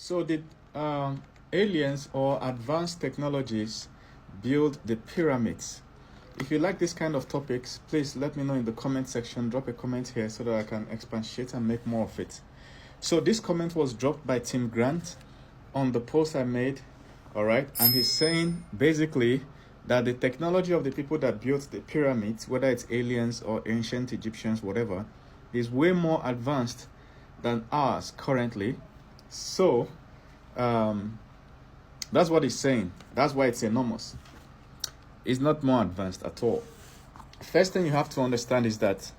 So did aliens or advanced technologies build the pyramids? If you like this kind of topics, please let me know in the comment section. Drop a comment here so that I can expatiate and make more of it. So this comment was dropped by Tim Grant on the post I made, all right? And he's saying basically that the technology of the people that built the pyramids, whether it's aliens or ancient Egyptians, whatever, is way more advanced than ours currently. So that's what he's saying. That's why it's enormous. It's not more advanced at all. First thing you have to understand is that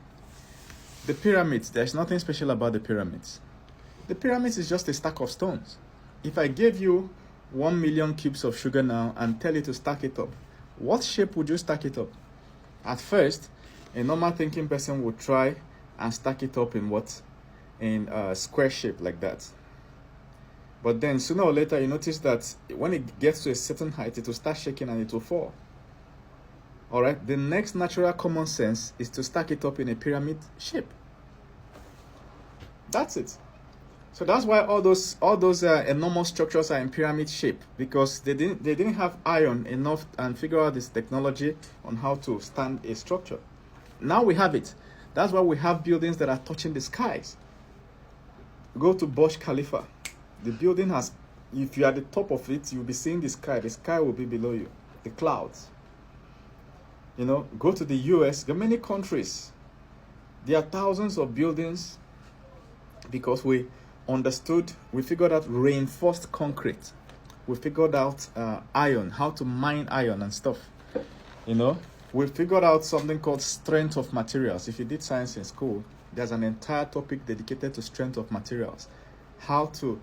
the pyramids, there's nothing special about the pyramids. The pyramids is just a stack of stones. If I gave you 1 million cubes of sugar now and tell you to stack it up, what shape would you stack it up? At first, a normal thinking person would try and stack it up in what? In a square shape like that. But then sooner or later you notice that when it gets to a certain height, it will start shaking and it will fall. All right, the next natural common sense is to stack it up in a pyramid shape. That's it. So that's why all those enormous structures are in pyramid shape, because they didn't have iron enough and figure out this technology on how to stand a structure. Now we have it. That's why we have buildings that are touching the skies. Go to Burj Khalifa. The building has, if you are at the top of it, you'll be seeing the sky. The sky will be below you, the clouds. You know, go to the US, there are many countries. There are thousands of buildings because we figured out reinforced concrete. We figured out iron, how to mine iron and stuff. You know, we figured out something called strength of materials. If you did science in school, there's an entire topic dedicated to strength of materials. How to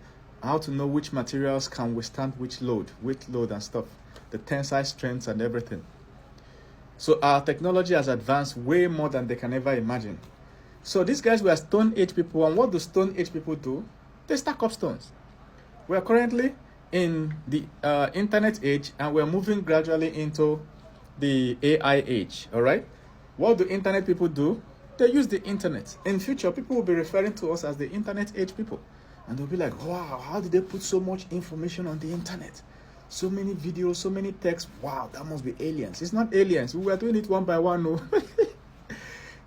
know which materials can withstand which load and stuff. The tensile strengths and everything. So our technology has advanced way more than they can ever imagine. So these guys were Stone Age people, and what do Stone Age people do? They stack up stones. We are currently in the internet age, and we're moving gradually into the AI age, all right? What do internet people do? They use the internet. In future, people will be referring to us as the internet age people. And they'll be like, wow, how did they put so much information on the internet? So many videos, so many texts. Wow, that must be aliens. It's not aliens. We were doing it one by one. No.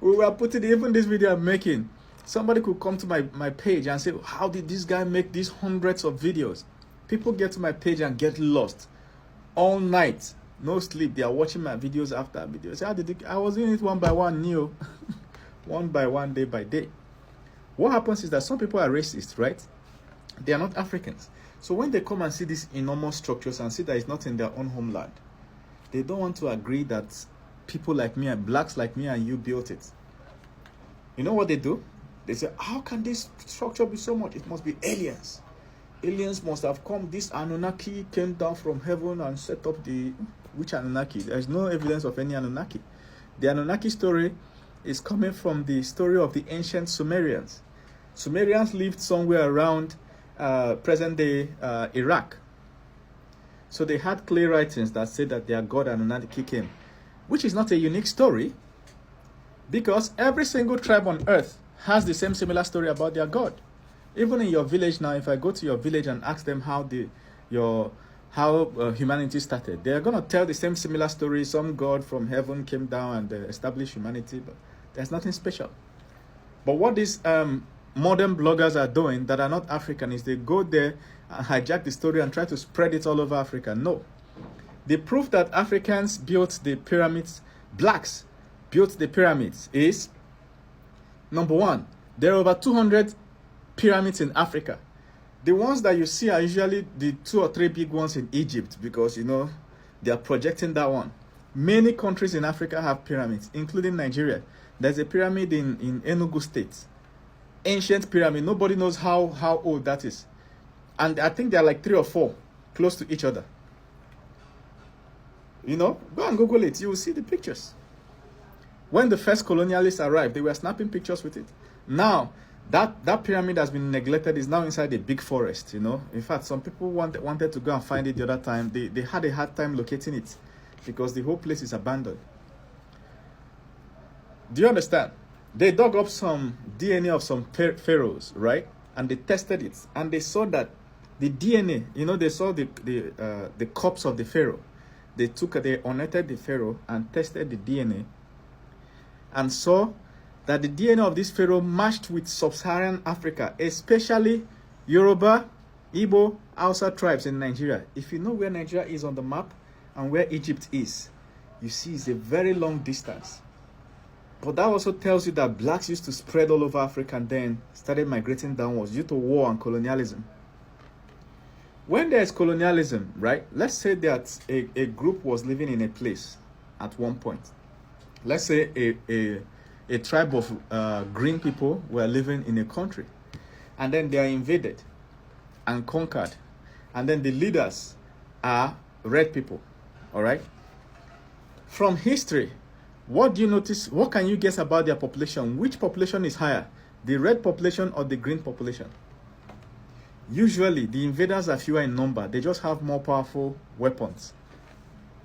We were putting, even this video I'm making, somebody could come to my page and say, how did this guy make these hundreds of videos? People get to my page and get lost all night. No sleep. They are watching my videos after videos. How did I was doing it one by one, Neo. One by one, day by day. What happens is that some people are racist, right? They are not Africans. So when they come and see these enormous structures and see that it's not in their own homeland, they don't want to agree that people like me and blacks like me and you built it. You know what they do? They say, how can this structure be so much? It must be aliens. Aliens must have come. This Anunnaki came down from heaven and set up the... Which Anunnaki? There's no evidence of any Anunnaki. The Anunnaki story is coming from the story of the ancient Sumerians. Sumerians lived somewhere around present-day Iraq. So they had clay writings that said that their god Anunnaki came, which is not a unique story, because every single tribe on earth has the same similar story about their god. Even in your village now, if I go to your village and ask them how humanity started, they are going to tell the same similar story. Some god from heaven came down and established humanity, but there's nothing special. But what these modern bloggers are doing that are not African is they go there and hijack the story and try to spread it all over Africa. No. The proof that Africans built the pyramids, blacks built the pyramids, is, number one, there are over 200 pyramids in Africa. The ones that you see are usually the 2 or 3 big ones in Egypt, because, you know, they are projecting that one. Many countries in Africa have pyramids, including Nigeria. There's a pyramid in Enugu State. Ancient pyramid. Nobody knows how old that is. And I think there are like 3 or 4 close to each other. You know, go and Google it. You will see the pictures. When the first colonialists arrived, they were snapping pictures with it. Now, that pyramid has been neglected. Is now inside a big forest, you know. In fact, some people wanted to go and find it the other time. They had a hard time locating it because the whole place is abandoned. Do you understand? They dug up some DNA of some pharaohs, right? And they tested it. And they saw that The DNA, you know, they saw the corpse of the pharaoh. They unearthed the pharaoh and tested the DNA and saw that the DNA of this pharaoh matched with sub-Saharan Africa, especially Yoruba, Igbo, Hausa tribes in Nigeria. If you know where Nigeria is on the map and where Egypt is, you see it's a very long distance. But that also tells you that blacks used to spread all over Africa and then started migrating downwards due to war and colonialism. When there's colonialism, right, let's say that a group was living in a place at one point. Let's say a tribe of green people were living in a country, and then they are invaded and conquered, and then the leaders are red people, all right? From history, what do you notice? What can you guess about their population? Which population is higher, the red population or the green population? Usually, the invaders are fewer in number. They just have more powerful weapons.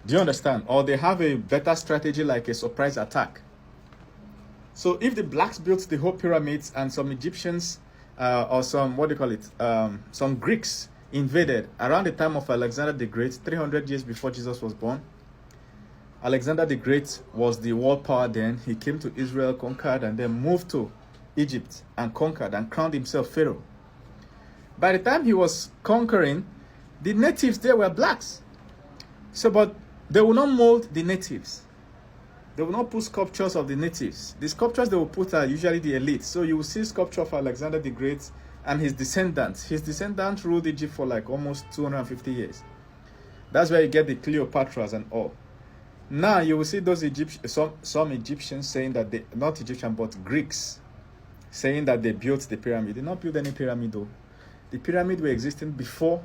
Do you understand? Or they have a better strategy like a surprise attack. So if the blacks built the whole pyramids and some Egyptians or some, some Greeks invaded around the time of Alexander the Great, 300 years before Jesus was born. Alexander the Great was the world power then. He came to Israel, conquered, and then moved to Egypt and conquered and crowned himself Pharaoh. By the time he was conquering, the natives there were blacks. So, but they will not mold the natives. They will not put sculptures of the natives. The sculptures they will put are usually the elite. So you will see sculpture of Alexander the Great and his descendants. His descendants ruled Egypt for like almost 250 years. That's where you get the Cleopatras and all. Now you will see those some Egyptians saying that they, not Egyptian, but Greeks, saying that they built the pyramid. They did not build any pyramid though. The pyramid were existing before,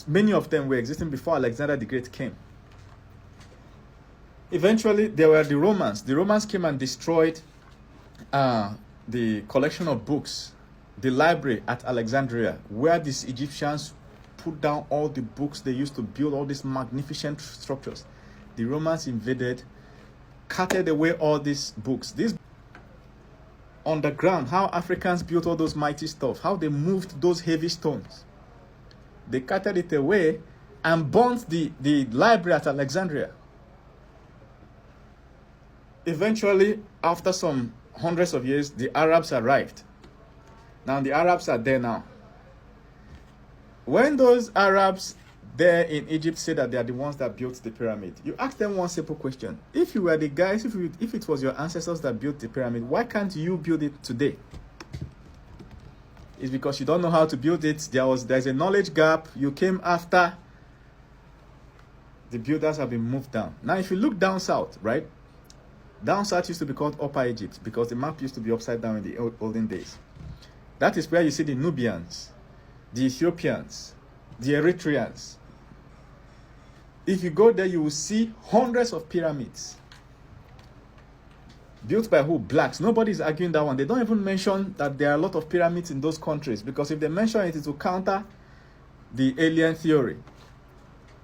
many of them were existing before Alexander the Great came. Eventually, there were the Romans. The Romans came and destroyed the collection of books, the library at Alexandria, where these Egyptians put down all the books they used to build all these magnificent structures. The Romans invaded, carted away all these books. Underground, how Africans built all those mighty stuff, how they moved those heavy stones. They carted it away and burnt the library at Alexandria. Eventually, after some hundreds of years, the Arabs arrived. Now the Arabs are there now. When those Arabs there in Egypt say that they are the ones that built the pyramid, you ask them one simple question. If you were the guys, if it was your ancestors that built the pyramid, why can't you build it today? It's because you don't know how to build it. There's a knowledge gap. You came after the builders have been moved down. Now, if you look down south, right? Down south used to be called Upper Egypt because the map used to be upside down in the olden days. That is where you see the Nubians, the Ethiopians, the Eritreans. If you go there, you will see hundreds of pyramids. Built by who? Blacks. Nobody's arguing that one. They don't even mention that there are a lot of pyramids in those countries, because if they mention it, it will counter the alien theory.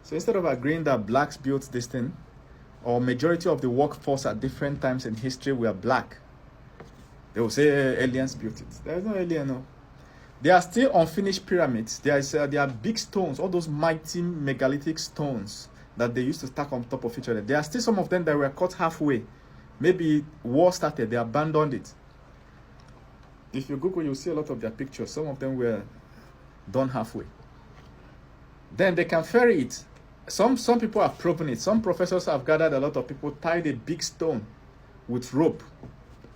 So instead of agreeing that blacks built this thing, or majority of the workforce at different times in history were black, they will say aliens built it. There is no alien, no. There are still unfinished pyramids. There are big stones, all those mighty megalithic stones that they used to stack on top of each other. There are still some of them that were cut halfway. Maybe war started, they abandoned it. If you Google, you'll see a lot of their pictures. Some of them were done halfway. Then they can ferry it. Some people have proven it. Some professors have gathered a lot of people, tied a big stone with rope,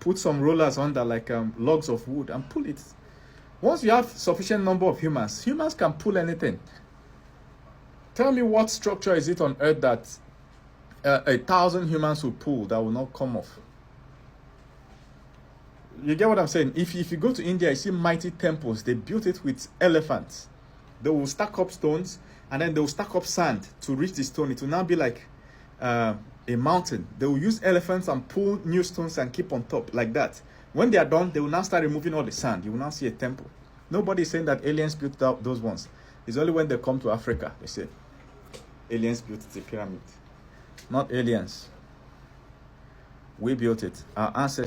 put some rollers under like logs of wood and pull it. Once you have sufficient number of humans can pull anything. Tell me what structure is it on earth that 1,000 humans will pull that will not come off? You get what I'm saying? If you go to India, you see mighty temples. They built it with elephants. They will stack up stones and then they will stack up sand to reach the stone. It will now be like a mountain. They will use elephants and pull new stones and keep on top like that. When they are done, they will now start removing all the sand. You will now see a temple. Nobody is saying that aliens built those ones. It's only when they come to Africa, they say, aliens built the pyramid. Not aliens. We built it. Our ancestors.